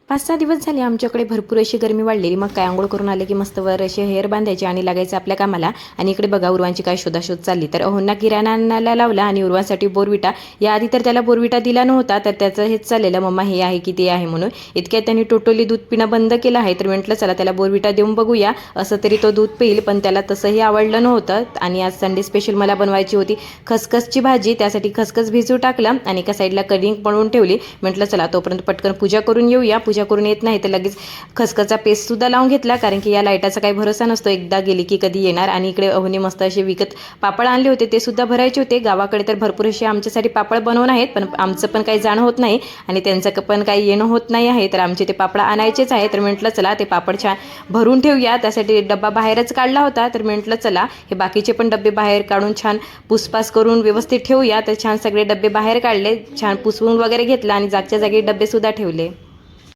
5-6 दिवस झाले आमच्याकडे भरपूर अशी गरमी वाढलेली. मग काय अंघोळ करून आले की मस्त वर असे हेअर बांधायचे आणि लागायचं आपल्या कामाला. आणि इकडे बघा उर्वांची काय शोधाशोध चालली. तर अहोंना किराणा आणायला लावला आणि उर्वांसाठी बोरविटा. याआधी तर त्याला बोरविटा दिला नव्हता, तर त्याचं हेच चाललेलं, मम्मा हे आहे की ते आहे म्हणून. इतक्यात त्यांनी टोटली दूध पिणं बंद केलं आहे. तर म्हटलं चला त्याला बोरविटा देऊन बघूया, असं तरी तो दूध पिईल. पण त्याला तसंही आवडलं नव्हतं. आणि आज संडे स्पेशल मला बनवायची होती खसखसची भाजी. त्यासाठी खसखस भिजू टाकलं आणि एका साईडला कढी बनवून ठेवली. म्हटलं चला तोपर्यंत पटकन पूजा करून येऊया. पूजा करून येत नाही तर लगेच खसखसचा पेस्ट सुद्धा लावून घेतला, कारण की या लाईटाचा काही भरोसा नसतो, एकदा गेली की कधी येणार. आणि इकडे अहोने मस्त असे विकत पापड आणले होते, ते सुद्धा भरायचे होते. गावाकडे तर भरपूर असे आमच्यासाठी पापड बनवून आहेत, पण आमचं पण काही जाणं होत नाही आणि त्यांचं पण काही येणं होत नाही आहे. तर आमचे ते पापड आणायचेच आहे. तर म्हटलं चला ते पापड छान भरून ठेवूया. त्यासाठी डब्बा बाहेरच काढला होता. तर म्हटलं चला हे बाकीचे पण डबे बाहेर काढून छान पुसपास करून व्यवस्थित ठेवूया. तर छान सगळे डबे बाहेर काढले, छान पुसवून वगैरे घेतला आणि जागच्या जागी डबे सुद्धा ठेवले.